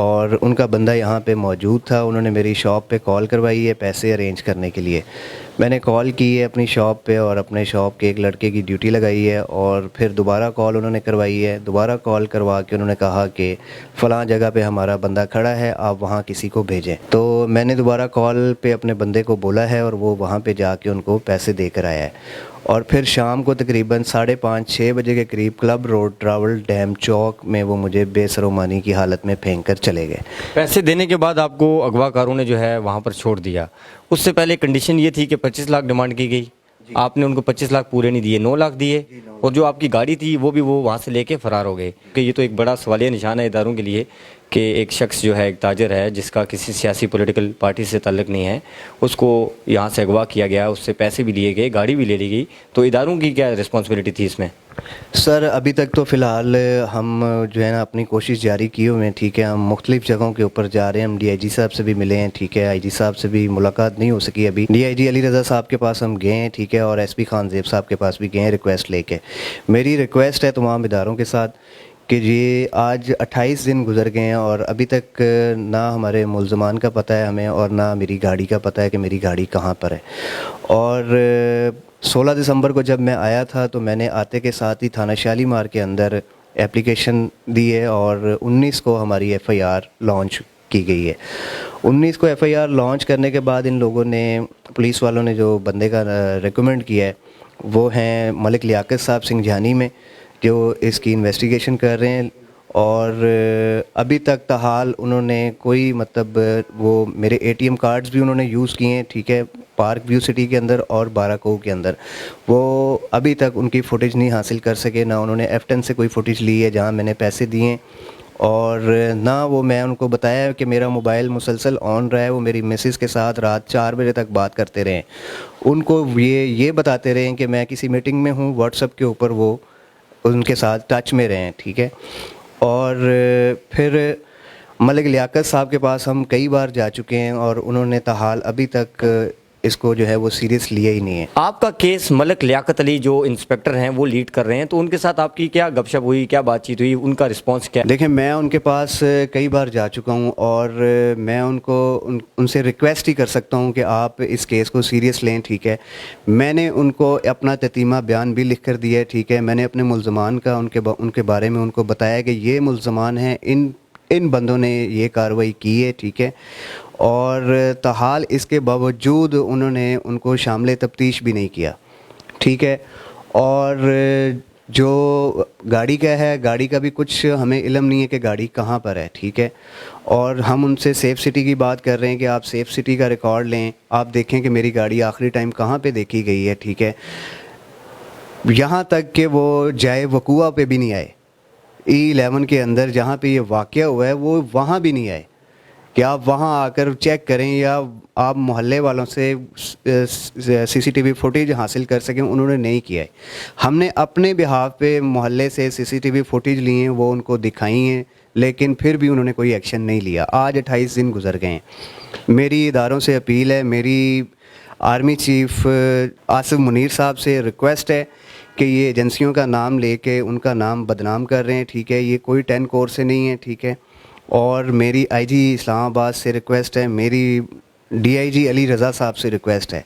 اور ان کا بندہ یہاں پہ موجود تھا. انہوں نے میری شاپ پہ کال کروائی ہے پیسے ارینج کرنے کے لیے. میں نے کال کی ہے اپنی شاپ پہ اور اپنے شاپ کے ایک لڑکے کی ڈیوٹی لگائی ہے, اور پھر دوبارہ کال انہوں نے کروائی ہے. دوبارہ کال کروا کے انہوں نے کہا کہ فلاں جگہ پہ ہمارا بندہ کھڑا ہے, آپ وہاں کسی کو بھیجیں. تو میں نے دوبارہ کال پہ اپنے بندے کو بولا ہے اور وہ وہاں پہ جا کے ان کو پیسے دے کر آیا ہے. اور پھر شام کو تقریباً 5:30-6 بجے کے قریب کلب روڈ ٹراول ڈیم چوک میں وہ مجھے بے سر و مانی کی حالت میں پھینک کر چلے گئے. پیسے دینے کے بعد آپ کو اغوا کاروں نے جو ہے وہاں پر چھوڑ دیا. اس سے پہلے کنڈیشن یہ تھی کہ 25 لاکھ ڈیمانڈ کی گئی, آپ نے ان کو 25 لاکھ پورے نہیں دیے, 9 لاکھ دیے, اور جو آپ کی گاڑی تھی وہ بھی وہ وہاں سے لے کے فرار ہو گئے. کہ یہ تو ایک بڑا سوالیہ نشان ہے اداروں کے لیے کہ ایک شخص جو ہے ایک تاجر ہے جس کا کسی سیاسی پولیٹیکل پارٹی سے تعلق نہیں ہے, اس کو یہاں سے اغوا کیا گیا, اس سے پیسے بھی لیے گئے, گاڑی بھی لے لی گئی. تو اداروں کی کیا رسپانسبلٹی تھی اس میں؟ سر ابھی تک تو فی الحال ہم جو ہے نا اپنی کوشش جاری کیے ہوئے ہیں. ٹھیک ہے, ہم مختلف جگہوں کے اوپر جا رہے ہیں. ہم DIG صاحب سے بھی ملے ہیں. ٹھیک ہے, IG صاحب سے بھی ملاقات نہیں ہو سکی ابھی. DIG علی رضا صاحب کے پاس ہم گئے ہیں. ٹھیک ہے, اور SP خان زیب صاحب کے پاس بھی گئے ہیں ریکویسٹ لے کے. میری ریکویسٹ ہے تمام اداروں کے ساتھ کہ یہ آج 28 دن گزر گئے ہیں اور ابھی تک نہ ہمارے ملزمان کا پتہ ہے ہمیں, اور نہ میری گاڑی کا پتہ ہے کہ میری گاڑی کہاں پر ہے. اور 16 دسمبر کو جب میں آیا تھا تو میں نے آتے کے ساتھ ہی تھانہ شالیمار کے اندر اپلیکیشن دی ہے, اور 19 کو ہماری FIR لانچ کی گئی ہے. 19 کو FIR لانچ کرنے کے بعد ان لوگوں نے, پولیس والوں نے جو بندے کا ریکمنڈ کیا ہے وہ ہیں ملک لیاقت صاحب سنگھجانی میں, جو اس کی انویسٹیگیشن کر رہے ہیں. اور ابھی تک تاحال انہوں نے کوئی مطلب وہ میرے ATM کارڈز بھی انہوں نے یوز کیے ہیں. ٹھیک ہے, پارک ویو سٹی کے اندر اور بارہ کے اندر, وہ ابھی تک ان کی فوٹیج نہیں حاصل کر سکے. نہ انہوں نے F10 سے کوئی فوٹیج لی ہے جہاں میں نے پیسے دیے ہیں, اور نہ وہ میں ان کو بتایا کہ میرا موبائل مسلسل آن رہا ہے. وہ میری مسز کے ساتھ رات 4 بجے تک بات کرتے رہے. ان کو یہ بتاتے رہے کہ میں کسی میٹنگ میں ہوں, واٹس ایپ کے اوپر وہ ان کے ساتھ ٹچ میں رہیں. ٹھیک ہے, اور پھر ملک لیاقت صاحب کے پاس ہم کئی بار جا چکے ہیں اور انہوں نے تاحال ابھی تک اس کو جو ہے وہ سیریس لیا ہی نہیں ہے. آپ کا کیس ملک لیاقت علی جو انسپیکٹر ہیں وہ لیڈ کر رہے ہیں, تو ان کے ساتھ آپ کی کیا گپ شپ ہوئی, کیا بات چیت ہوئی, ان کا رسپانس کیا؟ دیکھیں, میں ان کے پاس کئی بار جا چکا ہوں اور میں ان سے ریکویسٹ ہی کر سکتا ہوں کہ آپ اس کیس کو سیریس لیں. ٹھیک ہے, میں نے ان کو اپنا تتیمہ بیان بھی لکھ کر دیا ہے. ٹھیک ہے, میں نے اپنے ملزمان کا ان کے بارے میں ان کو بتایا کہ یہ ملزمان ہیں, ان بندوں نے یہ کارروائی کی ہے. ٹھیک ہے, اور تاحال اس کے باوجود انہوں نے ان کو شامل تفتیش بھی نہیں کیا. ٹھیک ہے, اور جو گاڑی کا ہے, گاڑی کا بھی کچھ ہمیں علم نہیں ہے کہ گاڑی کہاں پر ہے. ٹھیک ہے, اور ہم ان سے سیف سٹی کی بات کر رہے ہیں کہ آپ سیف سٹی کا ریکارڈ لیں, آپ دیکھیں کہ میری گاڑی آخری ٹائم کہاں پہ دیکھی گئی ہے. ٹھیک ہے, یہاں تک کہ وہ جائے وقوع پہ بھی نہیں آئے. E11 کے اندر جہاں پہ یہ واقعہ ہوا ہے وہ وہاں بھی نہیں آئے کہ آپ وہاں آ کر چیک کریں یا آپ محلے والوں سے CCTV فوٹیج حاصل کر سکیں. انہوں نے نہیں کیا ہے. ہم نے اپنے بہاف پہ محلے سے CCTV فوٹیج لی ہیں, وہ ان کو دکھائی ہیں, لیکن پھر بھی انہوں نے کوئی ایکشن نہیں لیا. آج 28 دن گزر گئے ہیں. میری اداروں سے اپیل ہے, میری آرمی چیف آصف منیر صاحب سے ریکویسٹ ہے کہ یہ ایجنسیوں کا نام لے کے ان کا نام بدنام کر رہے ہیں. ٹھیک ہے, یہ کوئی 10 کور سے نہیں ہے. ٹھیک ہے, اور میری IG اسلام آباد سے ریکویسٹ ہے, میری DIG علی رضا صاحب سے ریکویسٹ ہے,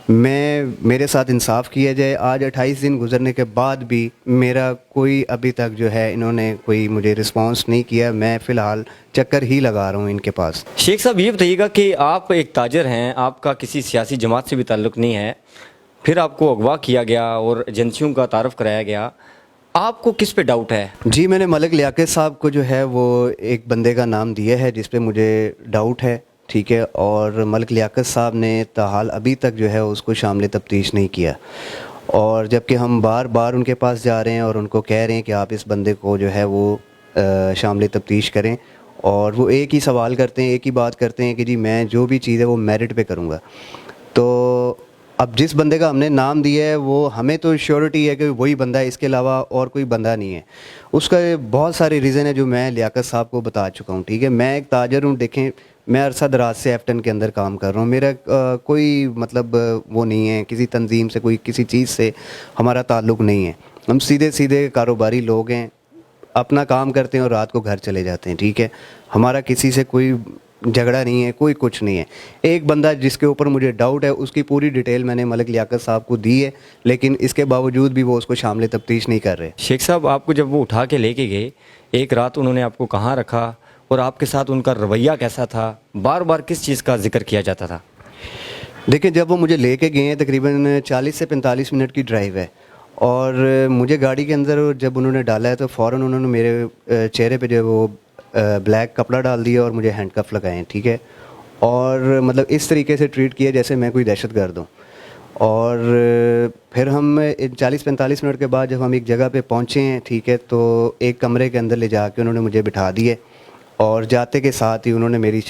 میرے ساتھ انصاف کیا جائے. آج 28 دن گزرنے کے بعد بھی میرا کوئی ابھی تک جو ہے انہوں نے کوئی مجھے رسپانس نہیں کیا. میں فی الحال چکر ہی لگا رہا ہوں ان کے پاس. شیخ صاحب یہ بتائیے گا کہ آپ ایک تاجر ہیں, آپ کا کسی سیاسی جماعت سے بھی تعلق نہیں ہے, پھر آپ کو اغوا کیا گیا اور ایجنسیوں کا تعارف کرایا گیا, آپ کو کس پہ ڈاؤٹ ہے؟ جی, میں نے ملک لیاقت صاحب کو جو ہے وہ ایک بندے کا نام دیا ہے جس پہ مجھے ڈاؤٹ ہے. ٹھیک ہے, اور ملک لیاقت صاحب نے تاحال ابھی تک جو ہے اس کو شامل تفتیش نہیں کیا, اور جبکہ ہم بار بار ان کے پاس جا رہے ہیں اور ان کو کہہ رہے ہیں کہ آپ اس بندے کو جو ہے وہ شامل تفتیش کریں, اور وہ ایک ہی سوال کرتے ہیں, ایک ہی بات کرتے ہیں کہ جی میں جو بھی چیز ہے وہ میرٹ پہ کروں گا. تو اب جس بندے کا ہم نے نام دیا ہے وہ ہمیں تو شیورٹی ہے کہ وہی بندہ ہے, اس کے علاوہ اور کوئی بندہ نہیں ہے. اس کا بہت سارے ریزن ہے جو میں لیاقت صاحب کو بتا چکا ہوں. ٹھیک ہے, میں ایک تاجر ہوں. دیکھیں, میں عرصہ دراز سے F10 کے اندر کام کر رہا ہوں. میرا کوئی مطلب وہ نہیں ہے کسی تنظیم سے, کوئی کسی چیز سے ہمارا تعلق نہیں ہے. ہم سیدھے کاروباری لوگ ہیں. اپنا کام کرتے ہیں اور رات کو گھر چلے جاتے ہیں. ٹھیک ہے, ہمارا کسی سے کوئی جھگڑا نہیں ہے, کوئی کچھ نہیں ہے. ایک بندہ جس کے اوپر مجھے ڈاؤٹ ہے, اس کی پوری ڈیٹیل میں نے ملک لیاقت صاحب کو دی ہے, لیکن اس کے باوجود بھی وہ اس کو شامل تفتیش نہیں کر رہے. شیخ صاحب آپ کو جب وہ اٹھا کے لے کے گئے, ایک رات انہوں نے آپ کو کہاں رکھا اور آپ کے ساتھ ان کا رویہ کیسا تھا, بار بار کس چیز کا ذکر کیا جاتا تھا؟ دیکھیں, جب وہ مجھے لے کے گئے ہیں تقریباً 40 سے 45 منٹ کی ڈرائیو ہے, اور مجھے گاڑی کے اندر جب انہوں نے ڈالا ہے تو فوراً انہوں نے میرے چہرے پہ جو ہے وہ بلیک کپڑا ڈال دیا اور مجھے ہینڈ کف لگائے ہیں. ٹھیک ہے, اور مطلب اس طریقے سے ٹریٹ کیا جیسے میں کوئی دہشت گرد ہوں. اور پھر ہم 40-45 منٹ کے بعد جب ہم ایک جگہ پہ پہنچے ہیں, ٹھیک ہے, تو ایک کمرے کے اندر لے جا کے انہوں نے مجھے بٹھا دیے, اور جاتے کے ساتھ ہی انہوں نے میری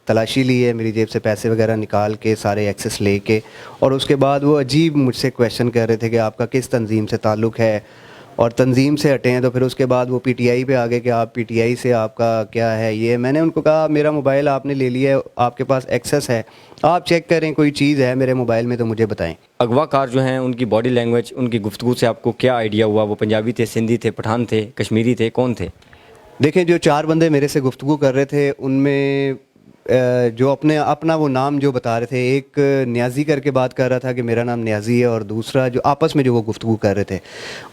تلاشی لی ہے, میری جیب سے پیسے وغیرہ نکال کے سارے ایکسس لے کے, اور اس کے بعد وہ عجیب مجھ سے کویشچن کر رہے تھے کہ آپ کا کس تنظیم سے تعلق ہے, اور تنظیم سے ہٹے ہیں تو پھر اس کے بعد وہ پی ٹی آئی پہ آ گئے کہ آپ پی ٹی آئی سے آپ کا کیا ہے یہ. میں نے ان کو کہا میرا موبائل آپ نے لے لیا ہے, آپ کے پاس ایکسس ہے, آپ چیک کریں, کوئی چیز ہے میرے موبائل میں تو مجھے بتائیں. اغوا کار جو ہیں ان کی باڈی لینگویج, ان کی گفتگو سے آپ کو کیا آئیڈیا ہوا؟ وہ پنجابی تھے, سندھی تھے, پٹھان تھے, کشمیری تھے, کون تھے؟ دیکھیں, جو 4 بندے میرے سے گفتگو کر رہے تھے ان میں جو اپنا وہ نام جو بتا رہے تھے, ایک نیازی کر کے بات کر رہا تھا کہ میرا نام نیازی ہے, اور دوسرا جو آپس میں جو وہ گفتگو کر رہے تھے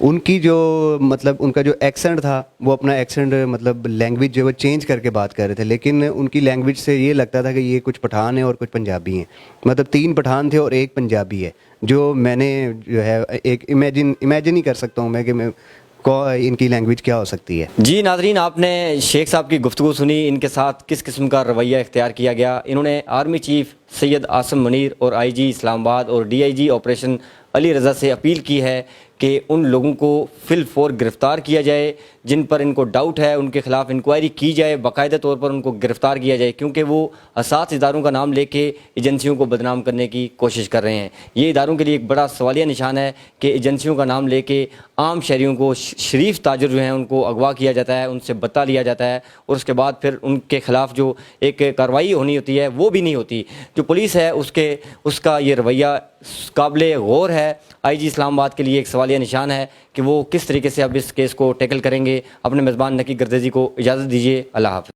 ان کی جو مطلب ان کا جو ایکسنٹ تھا وہ اپنا ایکسنٹ مطلب لینگویج جو وہ چینج کر کے بات کر رہے تھے, لیکن ان کی لینگویج سے یہ لگتا تھا کہ یہ کچھ پٹھان ہیں اور کچھ پنجابی ہیں. مطلب 3 پٹھان تھے اور ایک پنجابی ہے, جو میں نے جو ہے ایک امیجن ہی کر سکتا ہوں میں کہ میں ان کی لینگویج کیا ہو سکتی ہے. جی ناظرین, آپ نے شیخ صاحب کی گفتگو سنی, ان کے ساتھ کس قسم کا رویہ اختیار کیا گیا. انہوں نے آرمی چیف سید عاصم منیر اور آئی جی اسلام آباد اور D I G operation Ali Raza سے اپیل کی ہے کہ ان لوگوں کو فی الفور گرفتار کیا جائے جن پر ان کو ڈاؤٹ ہے, ان کے خلاف انکوائری کی جائے, باقاعدہ طور پر ان کو گرفتار کیا جائے, کیونکہ وہ اساس اداروں کا نام لے کے ایجنسیوں کو بدنام کرنے کی کوشش کر رہے ہیں. یہ اداروں کے لیے ایک بڑا سوالیہ نشان ہے کہ ایجنسیوں کا نام لے کے عام شہریوں کو, شریف تاجر جو ہیں ان کو اغوا کیا جاتا ہے, ان سے بتا لیا جاتا ہے, اور اس کے بعد پھر ان کے خلاف جو ایک کارروائی ہونی ہوتی ہے وہ بھی نہیں ہوتی. جو پولیس ہے اس کا یہ رویہ قابل غور ہے. آئی جی اسلام آباد کے لیے ایک سوالیہ نشان ہے کہ وہ کس طریقے سے اب اس کیس کو ٹیکل کریں گے. اپنے میزبان نکی گردیزی کو اجازت دیجیے. اللہ حافظ.